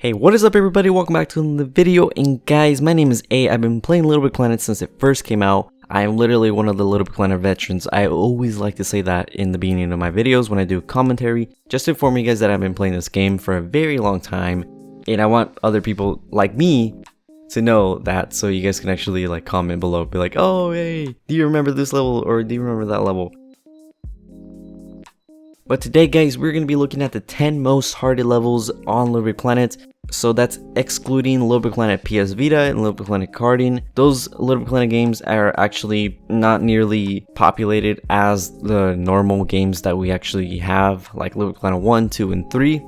Hey, what is up everybody? Welcome back to the video, and guys, my name is Ayee. I've been playing LittleBigPlanet since it first came out. I am literally one of the LittleBigPlanet veterans. I always like to say that in the beginning of my videos when I do commentary, just to inform you guys that I've been playing this game for a very long time, and I want other people like me to know that, so you guys can actually like comment below, be like, oh hey, do you remember this level, or do you remember that level? But today guys, we're going to be looking at the 10 most hardest levels on LittleBigPlanet. So that's excluding LittleBigPlanet PS Vita and LittleBigPlanet Karting. Those LittleBigPlanet games are actually not nearly populated as the normal games that we actually have, like LittleBigPlanet 1, 2, and 3.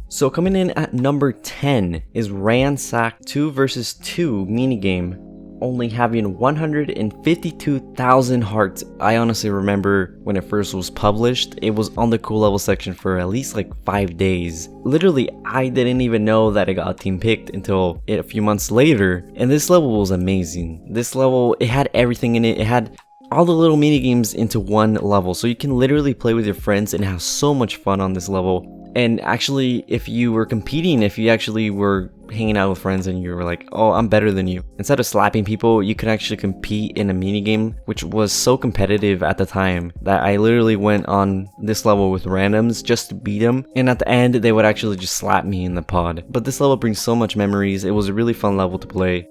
So coming in at number 10 is Ransack 2 vs 2 minigame, only having 152,000 hearts. I honestly remember when it first was published, it was on the cool level section for at least like 5 days. Literally, I didn't even know that it got team picked until a few months later, and this level was amazing. This level, it had everything in it. It had all the little mini games into one level, so you can literally play with your friends and have so much fun on this level. And actually, if you were competing, if you actually were hanging out with friends and you were like, oh, I'm better than you, instead of slapping people, you could actually compete in a minigame, which was so competitive at the time that I literally went on this level with randoms just to beat them, and at the end they would actually just slap me in the pod. But this level brings so much memories. It was a really fun level to play.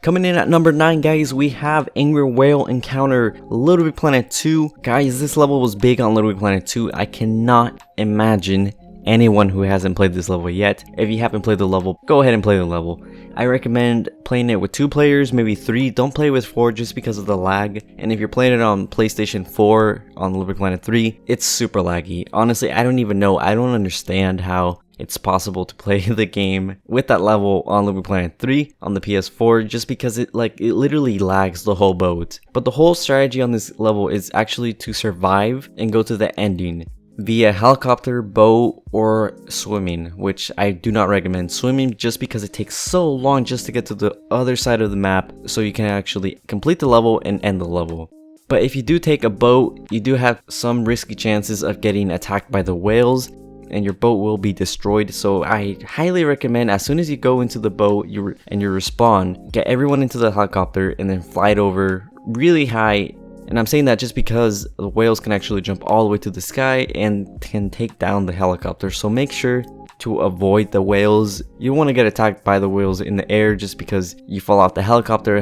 Coming in at number 9, guys, we have Angry Whale Encounter LittleBigPlanet 2. Guys, this level was big on LittleBigPlanet 2. I cannot imagine anyone who hasn't played this level yet. If you haven't played the level, go ahead and play the level. I recommend playing it with 2 players, maybe 3. Don't play with 4 just because of the lag. And if you're playing it on PlayStation 4 on LittleBigPlanet 3, it's super laggy. Honestly, I don't even know. I don't understand how it's possible to play the game with that level on LittleBigPlanet 3 on the PS4, just because it literally lags the whole boat. But the whole strategy on this level is actually to survive and go to the ending via helicopter, boat, or swimming, which I do not recommend swimming just because it takes so long just to get to the other side of the map, so you can actually complete the level and end the level. But if you do take a boat, you do have some risky chances of getting attacked by the whales, and your boat will be destroyed. So I highly recommend, as soon as you go into the boat you respawn, get everyone into the helicopter and then fly it over really high. And I'm saying that just because the whales can actually jump all the way to the sky and can take down the helicopter. So make sure to avoid the whales. You don't want to get attacked by the whales in the air just because you fall off the helicopter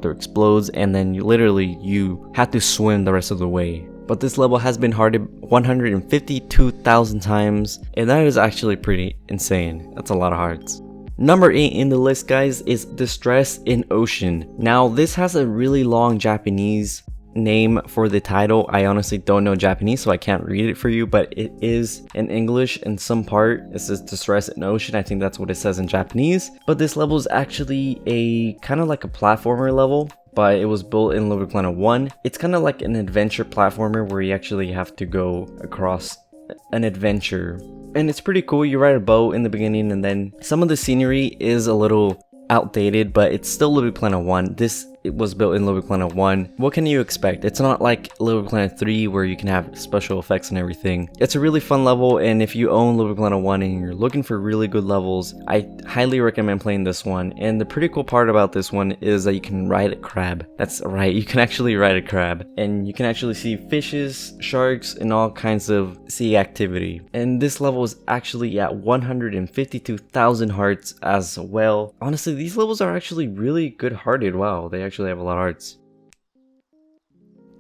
explodes, and then you have to swim the rest of the way. But this level has been harded 152,000 times, and that is actually pretty insane. That's a lot of hearts. Number 8 in the list, guys, is Distress in Ocean. Now, this has a really long Japanese name for the title. I honestly don't know Japanese, so I can't read it for you, but it is in English in some part. It says Distress in Ocean. I think that's what it says in Japanese. But this level is actually a kind of like a platformer level, but it was built in LittleBigPlanet 1. It's kind of like an adventure platformer where you actually have to go across an adventure. And it's pretty cool. You ride a boat in the beginning, and then some of the scenery is a little outdated, but it's still LittleBigPlanet 1. It was built in LittleBigPlanet 1. What can you expect? It's not like LittleBigPlanet 3 where you can have special effects and everything. It's a really fun level, and if you own LittleBigPlanet 1 and you're looking for really good levels, I highly recommend playing this one. And the pretty cool part about this one is that you can ride a crab. That's right, you can actually ride a crab. And you can actually see fishes, sharks, and all kinds of sea activity. And this level is actually at 152,000 hearts as well. Honestly, these levels are actually really good hearted. Wow, they actually have a lot of hearts.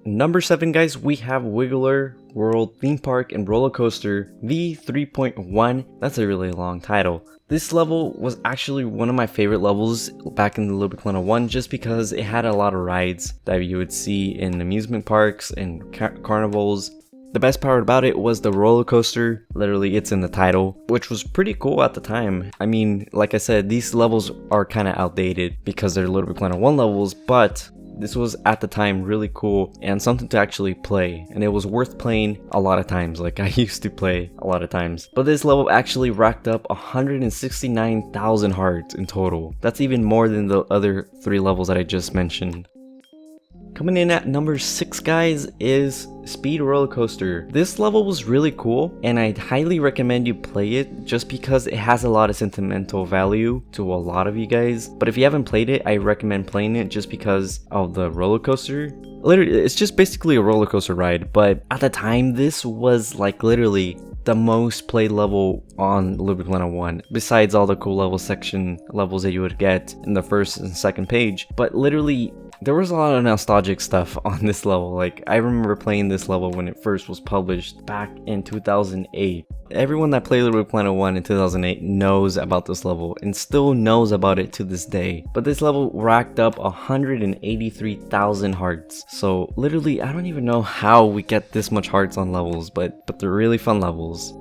Number 7, guys, we have Wiggler World Theme Park and Roller Coaster V3.1. That's a really long title. This level was actually one of my favorite levels back in the LittleBigPlanet 1, just because it had a lot of rides that you would see in amusement parks and carnivals. The best part about it was the roller coaster. Literally, it's in the title, which was pretty cool at the time. I mean, like I said, these levels are kind of outdated because they're LittleBigPlanet 1 levels, but this was at the time really cool and something to actually play, and it was worth playing a lot of times. Like, I used to play a lot of times. But this level actually racked up 169,000 hearts in total. That's even more than the other 3 levels that I just mentioned. Coming in at number 6, guys, is Speed Roller Coaster. This level was really cool, and I'd highly recommend you play it just because it has a lot of sentimental value to a lot of you guys. But if you haven't played it, I recommend playing it just because of the roller coaster. Literally, it's just basically a roller coaster ride, but at the time, this was like literally the most played level on LittleBigPlanet 1, besides all the cool level section levels that you would get in the first and second page. But literally, there was a lot of nostalgic stuff on this level. Like, I remember playing this level when it first was published back in 2008. Everyone that played LittleBigPlanet 1 in 2008 knows about this level and still knows about it to this day. But this level racked up 183,000 hearts. So literally, I don't even know how we get this much hearts on levels, but they're really fun levels.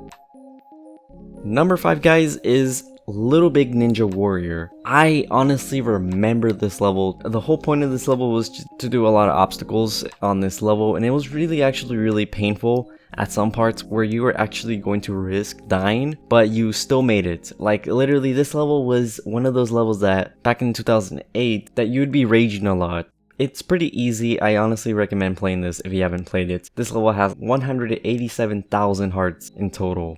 Number 5, guys, is Little Big Ninja Warrior. I honestly remember this level. The whole point of this level was just to do a lot of obstacles on this level, and it was actually really painful at some parts where you were actually going to risk dying, but you still made it. Like, literally, this level was one of those levels that back in 2008 that you'd be raging a lot. It's pretty easy. I honestly recommend playing this if you haven't played it. This level has 187,000 hearts in total.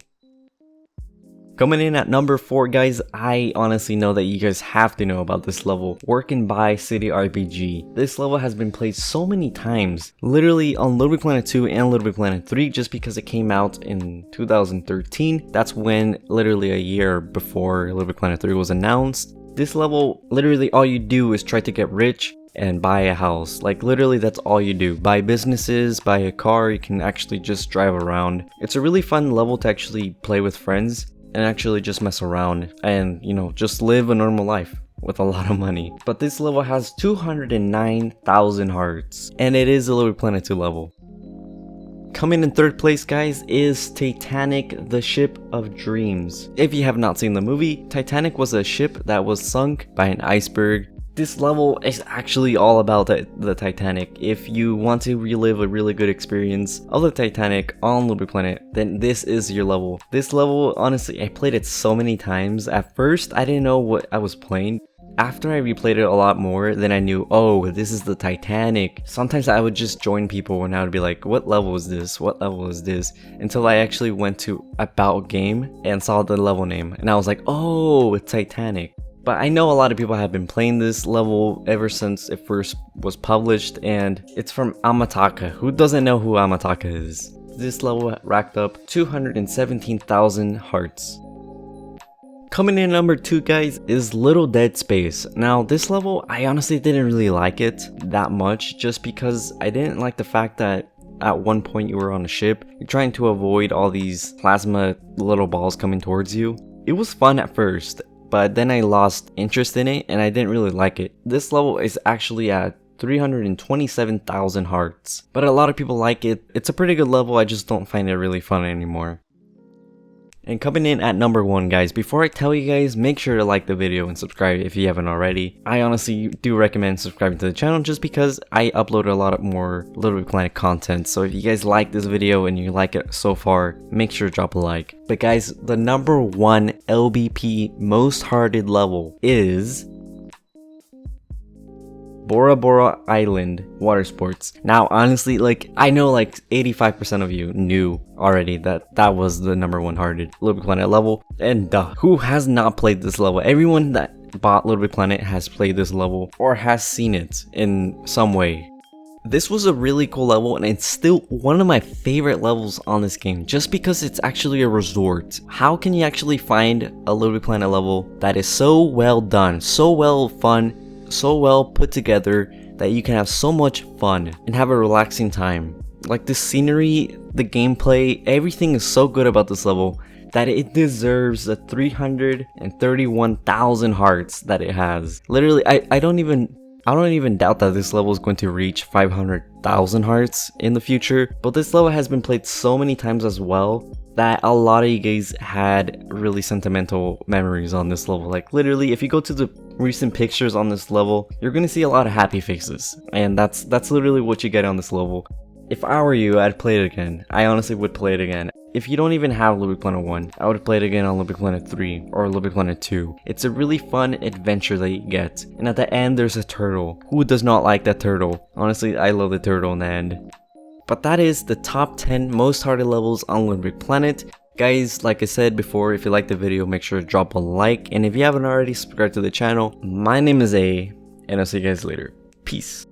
Coming in at number 4, guys, I honestly know that you guys have to know about this level, Working by City RPG. This level has been played so many times, literally on LittleBigPlanet 2 and LittleBigPlanet 3, just because it came out in 2013. That's when, literally a year before LittleBigPlanet 3 was announced. This level, literally all you do is try to get rich and buy a house. Like, literally that's all you do. Buy businesses, buy a car, you can actually just drive around. It's a really fun level to actually play with friends and actually just mess around and, you know, just live a normal life with a lot of money. But this level has 209,000 hearts, and it is a LittleBigPlanet 2 level. Coming in 3rd place, guys, is Titanic, the Ship of Dreams. If you have not seen the movie, Titanic was a ship that was sunk by an iceberg. This level is actually all about the Titanic. If you want to relive a really good experience of the Titanic on LittleBigPlanet, then this is your level. This level, honestly, I played it so many times. At first, I didn't know what I was playing. After I replayed it a lot more, then I knew, oh, this is the Titanic. Sometimes I would just join people and I would be like, what level is this? What level is this? Until I actually went to About Game and saw the level name. And I was like, oh, it's Titanic. But I know a lot of people have been playing this level ever since it first was published, and it's from Amataka. Who doesn't know who Amataka is? This level racked up 217,000 hearts. Coming in number 2, guys, is Little Dead Space. Now, this level, I honestly didn't really like it that much, just because I didn't like the fact that at one point you were on a ship, you're trying to avoid all these plasma little balls coming towards you. It was fun at first, but then I lost interest in it and I didn't really like it. This level is actually at 327,000 hearts, but a lot of people like it. It's a pretty good level, I just don't find it really fun anymore. And coming in at number 1, guys, before I tell you guys, make sure to like the video and subscribe if you haven't already. I honestly do recommend subscribing to the channel just because I upload a lot more LittleBigPlanet content. So if you guys like this video and you like it so far, make sure to drop a like. But guys, the number 1 LBP most hearted level is Bora Island Water Sports. Now, honestly, like, I know like 85% of you knew already that that was the number 1 hearted LittleBigPlanet level, and who has not played this level? Everyone that bought LittleBigPlanet has played this level or has seen it in some way. This was a really cool level, and it's still one of my favorite levels on this game just because it's actually a resort. How can you actually find a LittleBigPlanet level that is so well done, so well fun, so well put together that you can have so much fun and have a relaxing time? Like, the scenery, the gameplay, everything is so good about this level that it deserves the 331,000 hearts that it has. Literally, I don't even doubt that this level is going to reach 500,000 hearts in the future, but this level has been played so many times as well that a lot of you guys had really sentimental memories on this level. Like, literally, if you go to the recent pictures on this level, you're gonna see a lot of happy faces, and that's literally what you get on this level. If I were you, I'd play it again. I honestly would play it again. if you don't even have LittleBigPlanet 1, I would play it again on LittleBigPlanet 3 or LittleBigPlanet 2. It's a really fun adventure that you get. And at the end, there's a turtle. Who does not like that turtle? Honestly, I love the turtle in the end. But that is the top 10 most hardest levels on LittleBigPlanet. Guys, like I said before, if you liked the video, make sure to drop a like. And if you haven't already, subscribe to the channel. My name is Ayee, and I'll see you guys later. Peace.